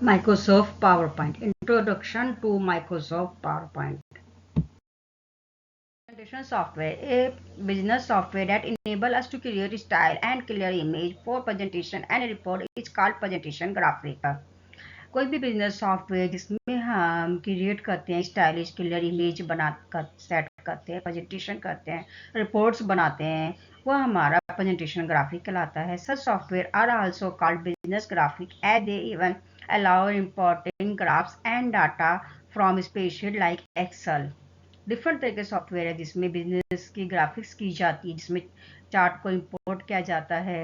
Microsoft PowerPoint. Introduction to Microsoft PowerPoint. Presentation software, a business software that enable us to create style and clear image for presentation and report is called presentation graphic. कोई भी business software जिसमें हम create करते हैं stylish clear image बना कर set करते हैं, प्रेजेंटेशन करते हैं, रिपोर्ट्स बनाते हैं, वह हमारा प्रेजेंटेशन ग्राफिक कहलाता है. Such software are also called business graphic as they even allow importing graphs and data from spreadsheet like Excel. Different तरह के सॉफ्टवेयर है जिसमें बिजनेस की ग्राफिक्स की जाती है, जिसमें चार्ट को इंपोर्ट किया जाता है,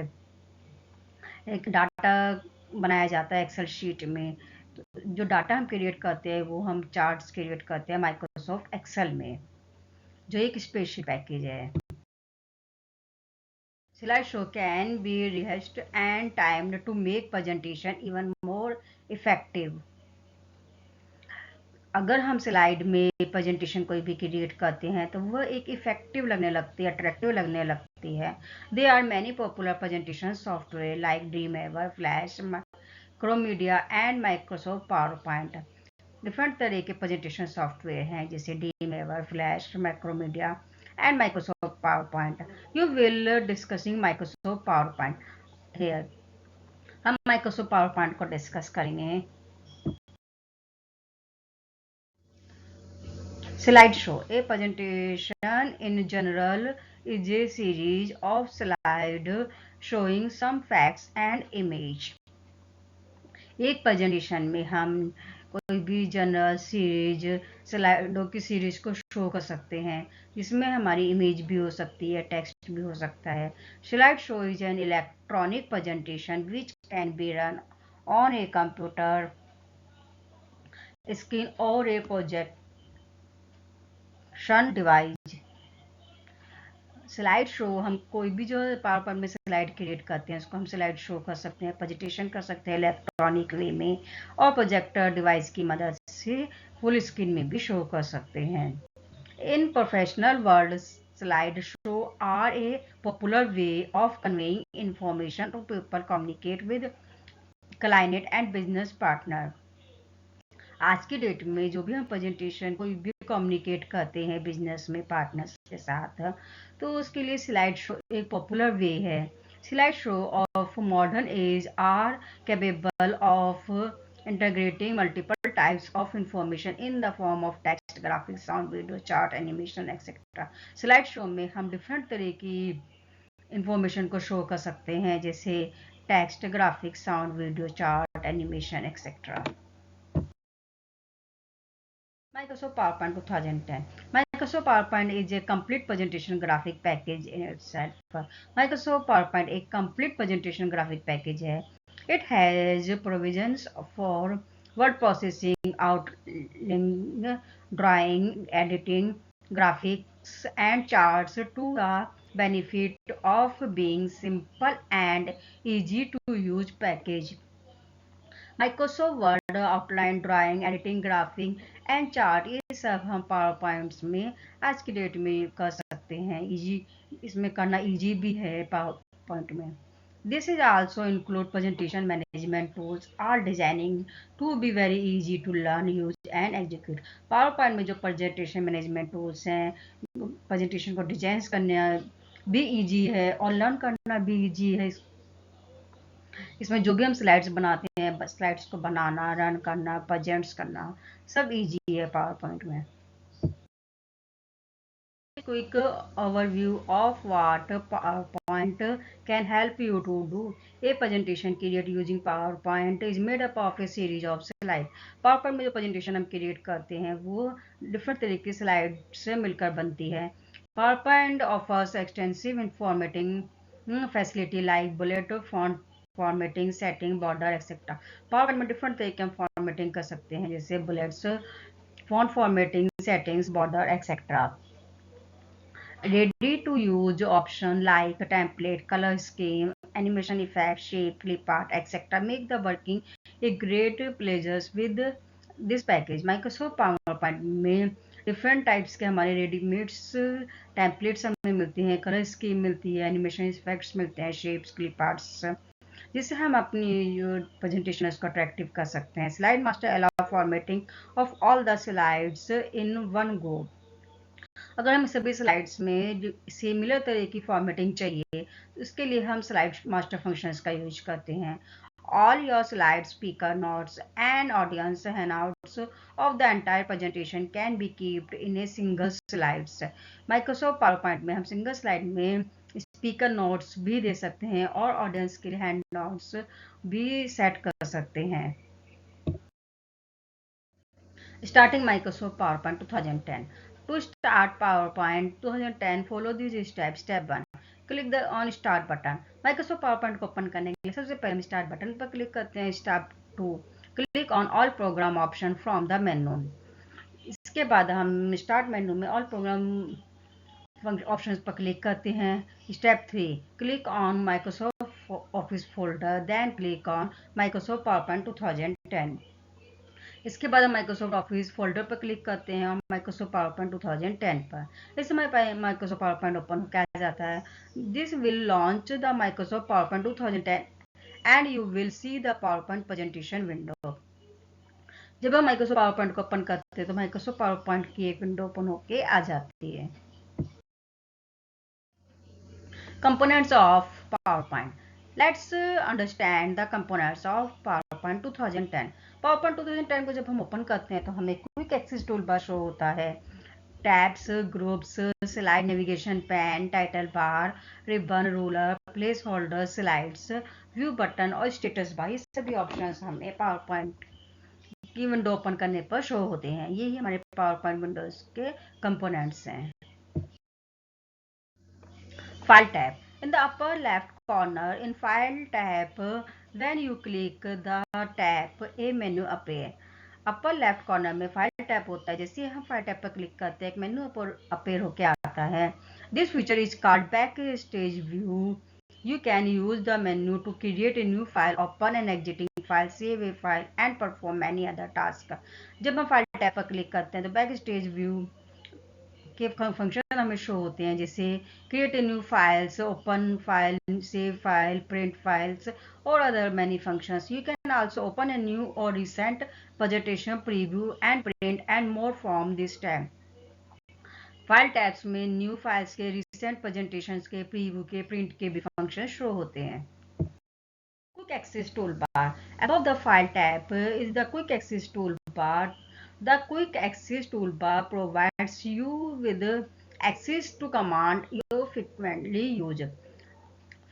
एक डाटा बनाया जाता है एक्सेल शीट में. तो जो डाटा हम क्रिएट करते हैं वो हम चार्ट्स क्रिएट करते हैं माइक्रोसॉफ्ट एक्सेल में, जो एक स्प्रेडशीट पैकेज है. Slideshow can be rehearsed and timed to make presentation even more effective. अगर हम स्लाइड में प्रेजेंटेशन कोई भी क्रिएट करते हैं तो वह एक इफेक्टिव लगने लगती है, अट्रैक्टिव लगने लगती है. They are many popular presentation software like Dreamweaver, Flash, Macromedia and Microsoft PowerPoint. Different तरह के प्रेजेंटेशन सॉफ्टवेयर हैं जैसे Dreamweaver, Flash, Macromedia and Microsoft PowerPoint. You will discussing Microsoft PowerPoint here. हम Microsoft PowerPoint को discuss करेंगे. Slideshow. A presentation in general is a series of slides showing some facts and image. एक presentation में हम कोई भी general series स्लाइडों की series को शो कर सकते हैं जिसमें हमारी इमेज भी हो सकती है, टेक्स्ट भी हो सकता है. Slide show is an electronic presentation which can be run on a computer screen और ए प्रोजेक्ट डिवाइस. स्लाइड शो हम कोई भी जो पावर पॉइंट में स्लाइड क्रिएट करते हैं उसको हम स्लाइड शो कर सकते हैं, प्रेजेंटेशन कर सकते हैं इलेक्ट्रॉनिक वे में, और प्रोजेक्टर डिवाइस की मदद से फुल स्क्रीन में भी शो कर सकते हैं. In professional world slide show are a popular way of conveying information to people communicate with client and business partner. आज की डेट में जो भी हम प्रेजेंटेशन कोई भी कम्युनिकेट करते हैं बिजनेस में पार्टनर्स के साथ, तो उसके लिए स्लाइड शो एक पॉपुलर वे है. Slide show of modern age are capable of integrating multiple types of information in the form of text, graphics, sound, video, chart, animation, etc. Slide show में हम different तरह की information को show कर सकते हैं जैसे text, graphics, sound, video, chart, animation, etcetera. Microsoft PowerPoint 2010. Microsoft PowerPoint is a complete presentation graphic package in itself. Microsoft PowerPoint एक complete presentation graphic package है. It has provisions for word processing, outlining, drawing, editing, graphics, and charts to the benefit of being simple and easy to use package. Microsoft word, outline, drawing, editing, graphic and chart, ये सब हम power points में आज की date में कर सकते हैं. इजी, इसमें करना इजी भी है पावर पॉइंट में. This is also include presentation management tools are designing to be very easy to learn, use and execute. PowerPoint में जो प्रेजेंटेशन मैनेजमेंट टूल्स हैं, प्रेजेंटेशन को डिजाइन करना भी इजी है और लर्न करना भी इजी है. इसमें जो भी हम स्लाइड्स बनाते हैं, स्लाइड्स को बनाना, रन करना, प्रेजेंट्स करना, सब इजी है पावर पॉइंट में. Quick overview of what PowerPoint can help you to do. A presentation created using PowerPoint is made up of a series of slides. PowerPoint में जो presentation हम create करते हैं वो different तरह की स्लाइड से मिलकर बनती है. PowerPoint offers extensive formatting facility like bullet, font formatting, setting, border etcetera. Power में डिफरेंट तरह के हम फॉर्मेटिंग कर सकते हैं जैसे bullets, font formatting, settings, border etcetera. Ready to use option like template, colour scheme, animation effect, shape, clip art etcetera make the working a great pleasures with this package. Microsoft PowerPoint में different types के हमारे readymades templates हमें मिलती हैं, colour scheme मिलती है, animation effects मिलते हैं, शेप्स, क्लिप आर्ट्स, जिससे हम अपनी प्रेजेंटेशन उसको अट्रैक्टिव कर सकते हैं। Slide master allow formatting of all the slides in one go. अगर हम सभी स्लाइड्स में सिमिलर तरह की फॉर्मेटिंग चाहिए तो इसके लिए हम स्लाइड मास्टर फंक्शंस का यूज करते हैं। All your slides, speaker notes and audience handouts of the entire presentation can be kept in a single slides. Microsoft PowerPoint में हम सिंगल स्लाइड में स्पीकर नोट्स भी दे सकते हैं और ऑडियंस के हैंड नोट्स भी सेट कर सकते हैं। Starting Microsoft PowerPoint 2010. To start PowerPoint 2010, follow these steps. Step 1. Click the on start button. Microsoft PowerPoint को ओपन करने के लिए सबसे पहले हम स्टार्ट बटन पर क्लिक करते हैं। Step 2, click on all program option from the menu. इसके बाद हम स्टार्ट मेनू में ऑल प्रोग्राम ऑप्शंस पर क्लिक करते हैं। Step 3, click on Microsoft Office folder, then click on Microsoft PowerPoint 2010। इसके बाद हम माइक्रोसॉफ्ट ऑफिस फोल्डर पर क्लिक करते हैं और माइक्रोसॉफ्ट पावरपॉइंट 2010 पर। इस समय माइक्रोसॉफ्ट पावरपॉइंट ओपन क्या जाता है। This will launch the Microsoft PowerPoint 2010 and you will see the PowerPoint presentation window. जब हम माइक्रोसॉफ्ट पावरपॉइंट को ओपन करते हैं तो माइक्रोसॉफ्ट पावरपॉइंट की एक विंडो ओपन होके आ जाती है। Components of PowerPoint. Let's understand the components of PowerPoint 2010. PowerPoint 2010 को जब हम ओपन करते हैं तो हमें quick access tool bar show होता है। Tabs, groups, slide navigation pane, title bar, ribbon, ruler, place holder, slides, view button और स्टेटस बार, ये सभी ऑप्शंस हमें पावरपॉइंट की विंडो ओपन करने पर शो होते हैं। यही हमारे पावरपॉइंट विंडोज के कंपोनेंट्स हैं। File tab. In the upper left corner in File tab, when you click the tab, a menu appear. Upper left corner में फाइल टैब होता है। जैसे हम फाइल टैब पर क्लिक करते हैं एक मेन्यू अपेयर होकर आता है। This feature is called back stage view. You can use the menu to create a new file, open an exiting file, save a file and perform many other tasks. जब हम file tab पर click करते हैं तो backstage view के function हमें show होते हैं, जैसे create a new files, open file, save file, print files और other many functions. You can also open a new और recent presentation, preview and print and more from this tab. File tabs में new files के, recent presentations के, preview के, print के भी function show होते हैं। Quick access toolbar. Above the file tab is the quick access toolbar. The quick access toolbar provides you with access to command you frequently use.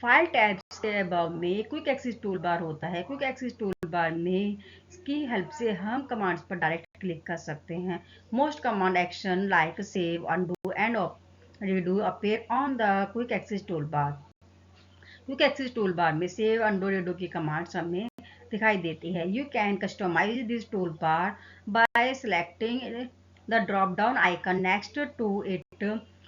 File tabs के above में quick access tool बार होता है। Quick access tool bar में इसकी help से हम commands पर direct click कर सकते हैं। Most command action like save, undo and redo appear on the quick access toolbar. Quick access tool bar में सेव, अनडू, रीडो की कमांड्स हमें दिखाई देती है। You can customize this tool bar by selecting the drop down icon next to it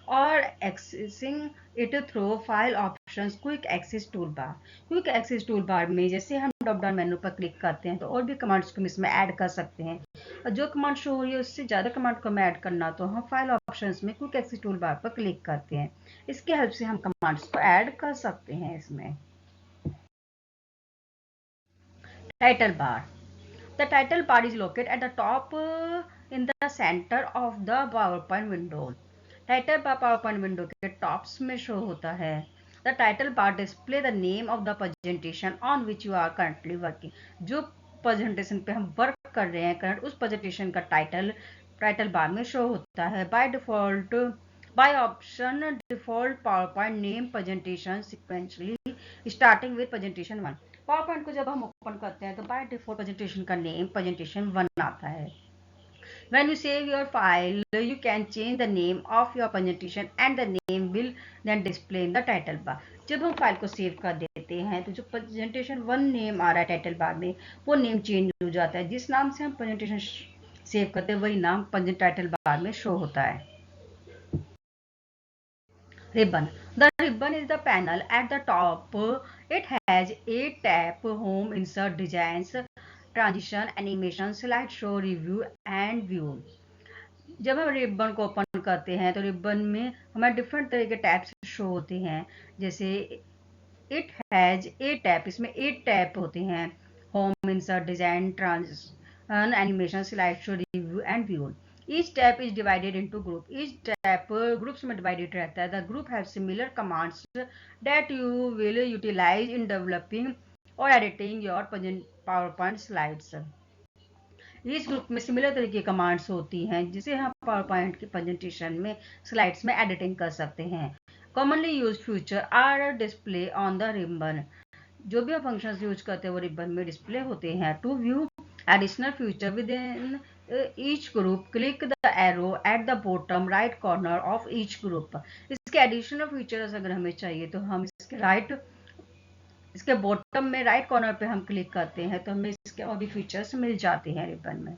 और accessing it through file options. Quick access tool bar. Quick access tool bar में जैसे हम drop down menu पर click करते हैं तो और भी कमांड्स को हम इसमें ऐड कर सकते हैं। और जो कमांड शो हो रही है उससे ज़्यादा कमांड को हमें ऐड करना तो हम फाइल ऑप्शंस में क्विक एक्सेस टूल बार पर क्लिक करते हैं। इसके हेल्प से हम कमांड्स को ऐड कर सकते हैं इसमें। Title bar. The title bar is located at the top in the center of the PowerPoint window. Title bar PowerPoint window के टॉप्स में शो होता है। The title bar display the name of the presentation on which you are currently working. जो presentation पे हम work कर रहे हैं करंट, उस प्रेजेंटेशन का टाइटल बार में शो होता है। By option default PowerPoint name presentation sequentially starting with presentation 1। PowerPoint को जब हम ओपन करते हैं तो बाय डिफॉल्ट प्रेजेंटेशन का नेम प्रेजेंटेशन 1 आता है। When you save your file, you can change the name of your presentation and the name will then display in the title bar. जब हम फाइल को सेव कर देते हैं तो जो प्रेजेंटेशन 1 नेम आ रहा है टाइटल बार में वो नेम चेंज हो जाता है। जिस नाम से हम प्रेजेंटेशन सेव करते हैं वही नाम टाइटल बार में शो होता है। Ribbon. The ribbon is the panel at the top. It has 8 tabs: Home, Insert, Designs, Transition, Animation, Slideshow, Review and View. जब हम रिबन को ओपन करते हैं तो रिबन में हमें डिफरेंट तरह के टैब्स शो होते हैं, जैसे इट हैज 8 टैप, इसमें 8 टैप होते हैं। Home, insert, design, transition, animation, slide show, review and view. Each tab is divided into group, each tab groups में डिवाइडेड रहता है। The group have similar commands that you will utilize in developing और editing your PowerPoint slides. इस group में similar तरह की commands होती हैं जिसे हम पावर पॉइंट की प्रेजेंटेशन में स्लाइड्स में एडिटिंग कर सकते हैं। Commonly use feature are display on the ribbon, जो भी हम फंक्शंस यूज करते हैं वो रिबन में डिस्प्ले होते हैं। To view additional feature with in each group, click the arrow at the bottom right corner of each group. इसके एडिशनल फीचर्स अगर हमें चाहिए तो हम इसके बॉटम में राइट कॉर्नर पे हम क्लिक करते हैं तो हमें इसके और भी फीचर्स मिल जाते हैं रिबन में।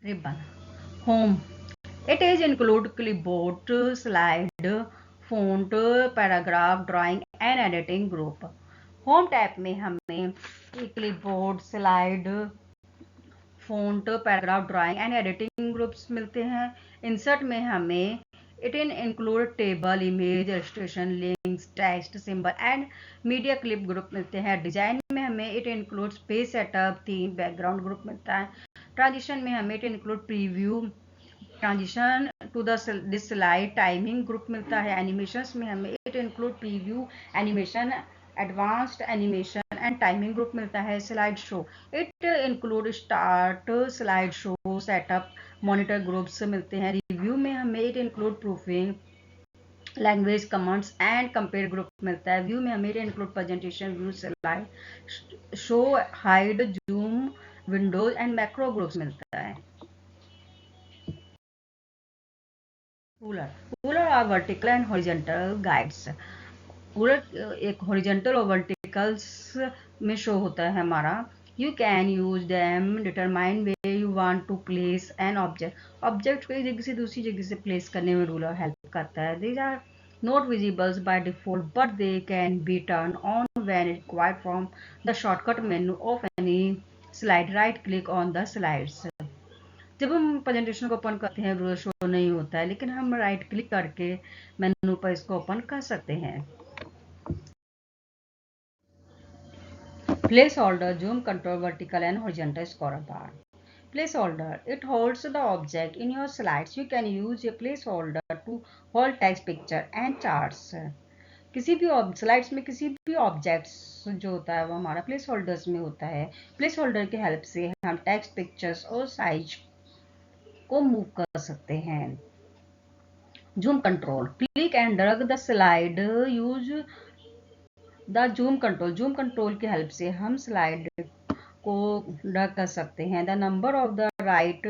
Ribbon home, it is include clipboard, slide, font, paragraph, drawing and editing group. Home tab में हमें clipboard, slide, font, paragraph, drawing and editing groups मिलते हैं। इंसर्ट में हमें it include table, image, illustration, links, text, symbol and media clip group मिलते हैं। Design में हमें it include page setup, theme, background group मिलता है। ट्रांजिशन में हमें it include preview, transition to this slide, timing group मिलता है। एनिमेशंस में हमें it include preview, animation, advanced animation and timing group मिलता है। Slide show, it include start, slide show, setup, monitor groups मिलते हैं। रिव्यू में हमें it include proofing, language, comments and compare group मिलता है। व्यू में हमें include presentation view, slide show, hide, zoom, windows and macro groups मिलता है। Ruler are vertical and horizontal guides. Ruler एक हॉरिजॉन्टल और वर्टिकल्स में शो होता है हमारा। You can use them determine way you want to place an object को एक जगह से दूसरी जगह से प्लेस करने में रूलर हेल्प करता है। These are not visible by default, but they can be turned on when required from the shortcut menu of any slide. Right click on the slides. जब हम प्रेजेंटेशन को ओपन करते हैं ruler show नहीं होता है, लेकिन हम राइट क्लिक करके मेनू पर इसको ओपन कर सकते हैं। Placeholder, zoom control, vertical and horizontal scroll bar. Placeholder, it holds the object in your slides. You can use a placeholder to hold text, picture and charts. किसी भी स्लाइड्स में किसी भी ऑब्जेक्ट्स जो होता है वो हमारा प्लेस होल्डर्स में होता है। प्लेस होल्डर की हेल्प से हम टेक्स्ट, पिक्चर्स और साइज को मूव कर सकते हैं। Zoom control, click and drag the slide, use the zoom control की हेल्प से हम स्लाइड को ड्रैग कर सकते हैं। The number of the right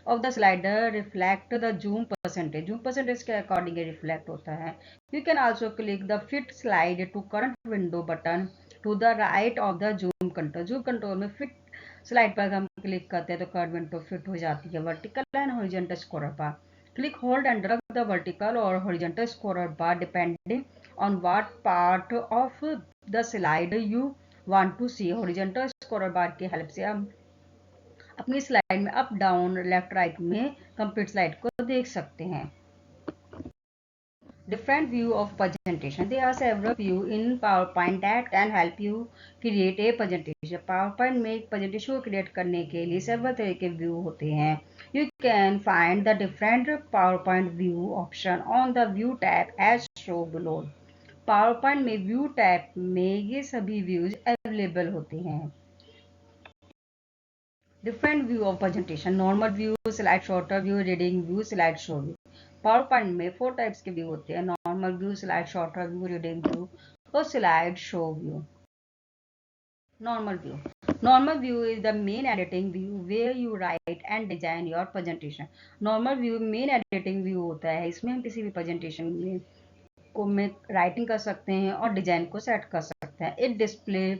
of the slider reflect the zoom percentage के अकॉर्डिंग रिफ्लेक्ट होता है। You can also click the fit slide to current window button to the right of the zoom control में fit slide पर हम click करते हैं तो current window fit हो जाती है। Vertical and horizontal scroller bar, click hold and drag the vertical और horizontal scroller bar depending on what part of the slide you want to see. Horizontal scroller bar की help से हम अपनी slide में up, down, left, right में complete slide को देख सकते हैं। Different view of presentation. There are several views in PowerPoint that can help you create a presentation. PowerPoint में एक presentation को create करने के लिए several तरह के view होते हैं। You can find the different PowerPoint view option on the View tab as shown below. PowerPoint में View tab में ये सभी views available होते हैं। Different view of presentation. Normal view, slide sorter view, reading view, slide show view. PowerPoint में 4 types के view होते हैं। Normal view, slide sorter view, reading view और slide show view. Normal view is the main editing view where you write and design your presentation. Normal view main editing view होता है। इसमें हम किसी भी प्रेजेंटेशन में राइटिंग कर सकते हैं और डिजाइन को सेट कर सकते हैं। It display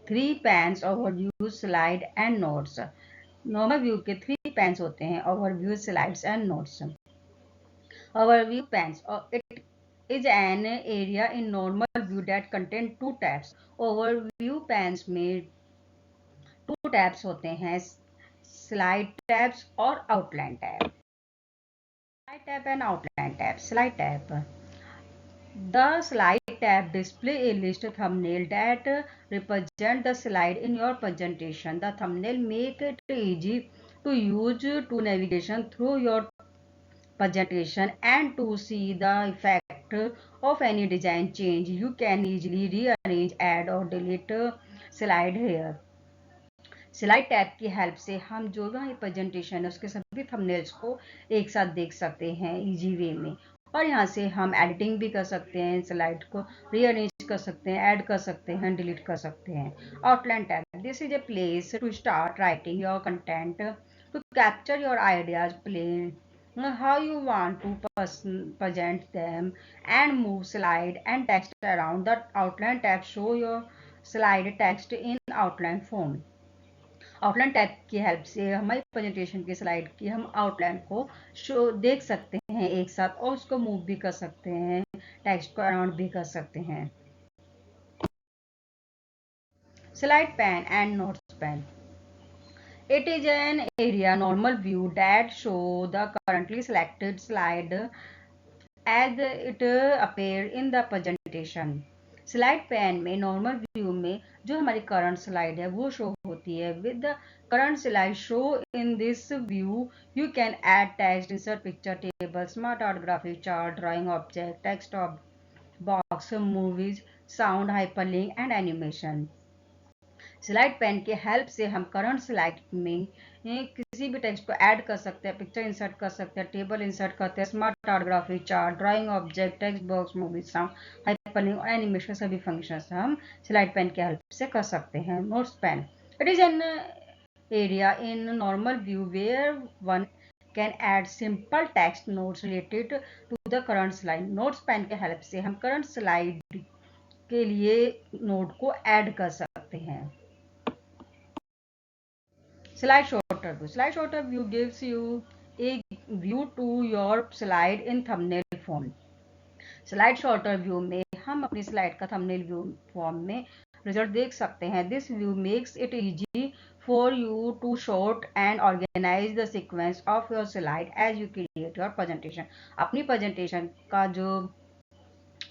3 pans, overview, slide and notes. Normal view के 3 पैन्स होते हैं, overview, slides and notes. Overview pans. It is an area in normal view that contain 2 tabs. Overview pans में 2 tabs होते हैं, slide tabs और outline tab. Slide tab and outline tab. Slide tab. The slide Slide tab display a list thumbnail that represent the slide in your presentation. The thumbnail make it easy to use to navigation through your presentation and to see the effect of any design change. You can easily rearrange, add or delete slide here. Slide tab की help से हम जो भी हमारी presentation है उसके सभी thumbnails को एक साथ देख सकते हैं इजी वे में, और यहाँ से हम एडिटिंग भी कर सकते हैं, स्लाइड को रीअरेंज कर सकते हैं, ऐड कर सकते हैं, डिलीट कर सकते हैं. Outline tab, this is a place to start writing your content, to capture your ideas, plan how you want to present them, and move slide and text around. The outline tab show your slide text in outline form. Outline tab की help से हमारी presentation की slide की हम outline को show देख सकते हैं एक साथ, और उसको मूव भी कर सकते हैं, टेक्स्ट को अराउंड भी कर सकते हैं. Slide pan and notes pan. It is an area normal view that show the currently selected slide as it appear in the presentation. Slide pan में नॉर्मल व्यू में जो हमारी करंट स्लाइड है वो शो होती है. With the current slide show in this view you can add text, insert picture, table, smart art, graphic, chart, drawing object, text box, movies, sound, hyperlink and animation. Slide pane के help से हम current slide में किसी भी text को add कर सकते हैं, पिक्चर इंसर्ट कर सकते हैं, टेबल इंसर्ट करते हैं, smart art, graphic, chart, drawing object, text box, movie, sound, hyperlink और एनिमेशन सभी फंक्शंस हम स्लाइड पैन के हेल्प से कर सकते हैं. Notes pane, it is an area in normal view where one can add simple text notes related to the current slide. Notes pane के help से हम करंट स्लाइड के लिए नोट को ऐड कर सकते हैं. Slide shorter view. Slide shorter view gives you a view to your slide in thumbnail form. Slide shorter view में हम अपनी स्लाइड का thumbnail view फॉर्म में रिजल्ट देख सकते हैं. This view makes it easy for you to sort and organize the sequence of your slide as you create your presentation. अपनी presentation का जो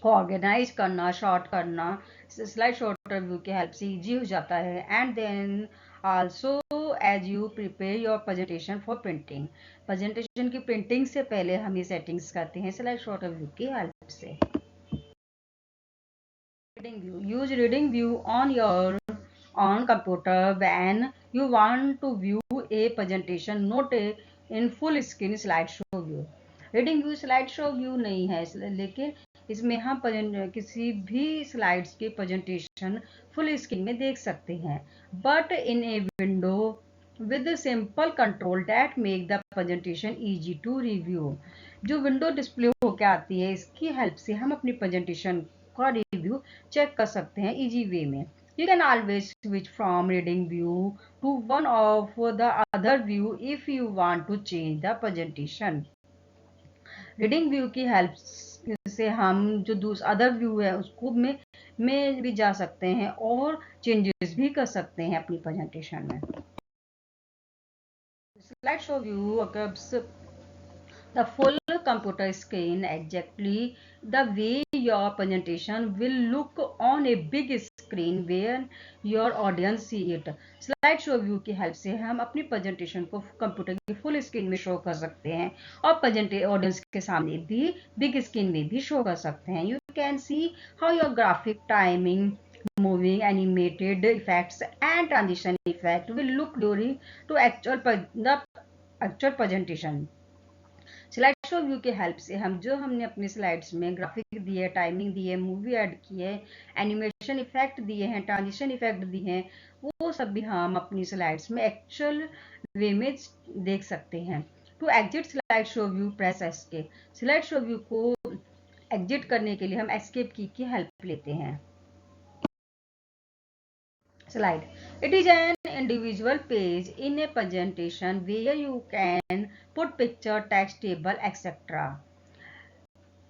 ऑर्गेनाइज करना, शॉर्ट करना स्लाइड शॉर्टर व्यू की हेल्प से इजी हो जाता है. And then also as you prepare your presentation for printing. Presentation की प्रिंटिंग से पहले हम ये सेटिंग्स करते हैं स्लाइड शॉर्टर व्यू की हेल्प से. Reading view, use reading view on your on computer when you want to view a presentation, not in full screen slideshow view. Reading view slide show view नहीं है, लेकिन इसमें हम किसी भी slides की प्रेजेंटेशन फुल स्क्रीन में देख सकते हैं, but in a window with simple control that make the presentation easy to review. जो विंडो डिस्प्ले होकर आती है इसकी हेल्प से हम अपनी प्रेजेंटेशन का रिव्यू चेक कर सकते हैं इजी वे में. You can always switch from reading view to one of the other view if you want to change the presentation. Reading view की हेल्प से हम जो अदर व्यू है उसको में भी जा सकते हैं और चेंजेस भी कर सकते हैं अपनी प्रेजेंटेशन में. Slide show view covers the full computer screen exactly the way your presentation will look on a big screen where your audience see it. Slide show view की हेल्प से हम अपनी प्रेजेंटेशन को कंप्यूटर की full screen में show कर सकते हैं और ऑडियंस के सामने भी बिग स्क्रीन में भी शो कर सकते हैं. You can see how your graphic, timing, moving, animated effects and transition effect will look during to the actual presentation. Slide show view की हेल्प से हम जो हमने अपनी स्लाइड्स में ग्राफिक दिए, टाइमिंग दी है, मूवी ऐड की है, एनिमेशन इफेक्ट दिए हैं, ट्रांजिशन इफेक्ट दिए हैं, वो सब भी हम अपनी स्लाइड्स में एक्चुअल वे में देख सकते हैं. To exit slide show view press escape. Slide show view को एग्जिट करने के लिए हम एस्केप की हेल्प लेते हैं. Slide. It is an individual page in a presentation where you can put picture, text, table, etc.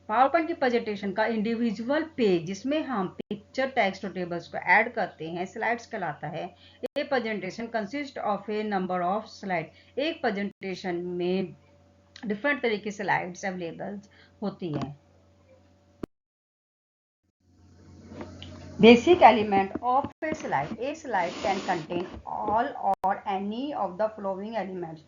Power point की presentation का इंडिविजुअल पेज जिसमें हम पिक्चर, टेक्स्ट और टेबल्स को ऐड करते हैं स्लाइड्स कहलाता है. ये presentation consist of A number of slide. एक प्रेजेंटेशन में डिफरेंट तरह की स्लाइड्स अवेलेबल होती हैं. Basic element of a slide. A slide can contain all or any of the following elements.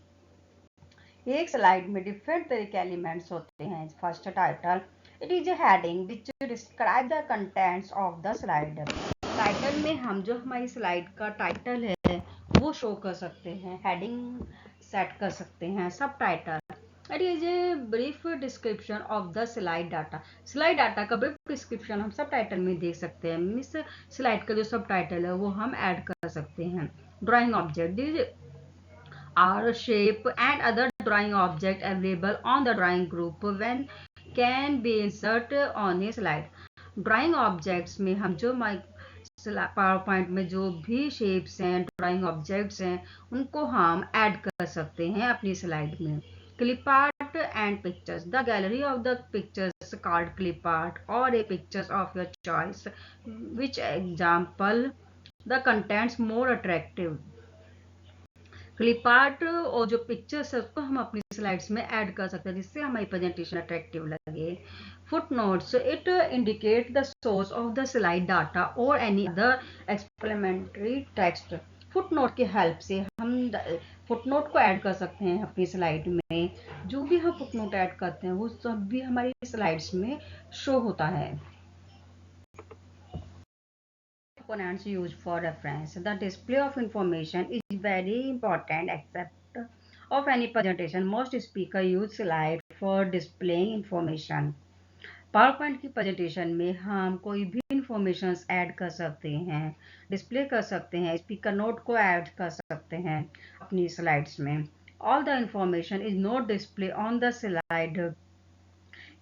एक स्लाइड में डिफरेंट तरह के एलिमेंट्स होते हैं. First title. It is a heading which describe the contents of the slide. Title में हम जो हमारी स्लाइड का टाइटल है वो शो कर सकते हैं, हेडिंग सेट कर सकते हैं. सब title. It is a brief description of the slide data. Slide data का ब्रीफ डिस्क्रिप्शन हम सब टाइटल में देख सकते हैं. मिस स्लाइड का जो सब टाइटल है वो हम ऐड कर सकते हैं. Drawing object are shape and other drawing object available on the drawing group when can be insert on a slide. Drawing objects में हम जो पावर पॉइंट में जो भी शेप्स हैं, ड्राइंग ऑब्जेक्ट्स हैं, उनको हम ऐड कर सकते हैं अपनी स्लाइड में. Clip art and pictures. The gallery of the pictures called clip art और a pictures of your choice which example the contents more attractive. Clip art और जो पिक्चर्स है उसको हम अपनी स्लाइड्स में ऐड कर सकते हैं जिससे हमारी प्रेजेंटेशन अट्रैक्टिव लगे. Foot notes. It indicate the source of the slide data और any other supplementary text. Foot note की हेल्प से हम फुट नोट को ऐड कर सकते हैं अपनी स्लाइड में. जो भी हम फुट नोट ऐड करते हैं वो सब भी हमारी स्लाइड्स में शो होता है. Components used for reference. The display of information is very important aspect of any presentation. Most speakers use slide for displaying information. PowerPoint की प्रेजेंटेशन में हम कोई भी इंफॉर्मेशन ऐड कर सकते हैं, डिस्प्ले कर सकते हैं, स्पीकर नोट को ऐड कर सकते हैं अपनी स्लाइड्स में. All the information is not displayed on the slide.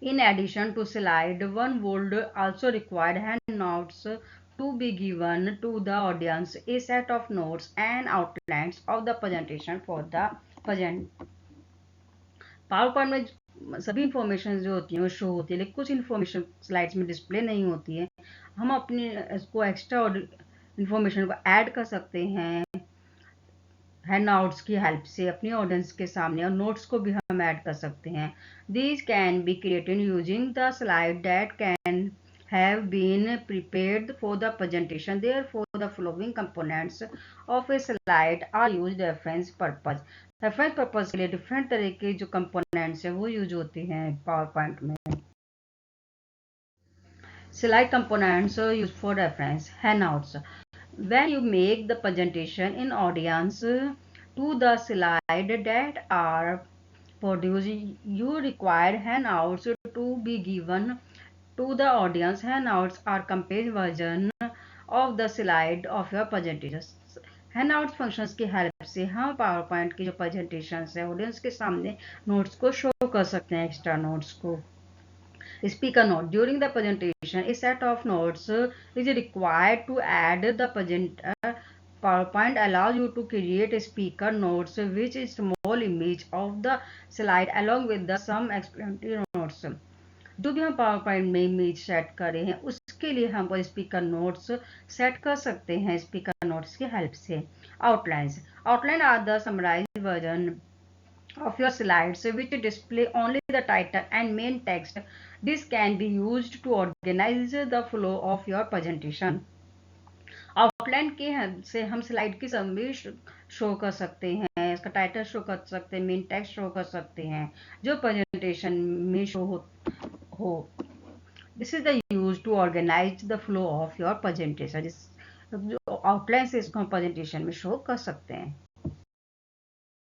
In addition to slide, one would also require handouts to be given to the audience, a set of notes and outlines of the presentation for the present. Power point में सभी information जो होती है वो show होती है, लेकिन कुछ इंफॉर्मेशन स्लाइड्स में डिस्प्ले नहीं होती है. हम अपनी इसको एक्स्ट्रा इंफॉर्मेशन को ऐड कर सकते हैं हैंडआउट्स की हेल्प से अपनी ऑडियंस के सामने, और नोट्स को भी हम ऐड कर सकते हैं. These can be created using the slide that can have been prepared for the presentation. Therefore, the following components of a slide are used reference purpose. Reference purpose के लिए डिफरेंट तरह के जो कंपोनेंट्स है वो यूज होते हैं power point में. Slide components use for reference. Handouts. When you make the presentation in audience to the slide that are produced, you require handouts to be given to the audience. Handouts are compact version of the slide of your presentation. Handouts functions की help से हम PowerPoint की जो presentation है audience के सामने notes को show कर सकते हैं, एक्स्ट्रा नोट्स को. Speaker note. During the presentation, a set of notes is required to add. The presenter PowerPoint allows you to create speaker notes, which is small image of the slide along with the some explanatory notes. जो भी हम PowerPoint में image set करें हैं उसके लिए हम speaker notes set कर सकते हैं स्पीकर नोट्स की हेल्प से. Outlines. Outline are the summarised version of your slides which display only the title and main text. This can be used to organize the flow of your presentation. Outline के से हम slide की summary show कर सकते हैं, इसका title show कर सकते हैं, मेन टेक्स्ट शो कर सकते हैं जो प्रेजेंटेशन में शो हो. This is the use to organise the flow of your presentation. जो आउटलाइन से इसको हम प्रेजेंटेशन में शो कर सकते हैं.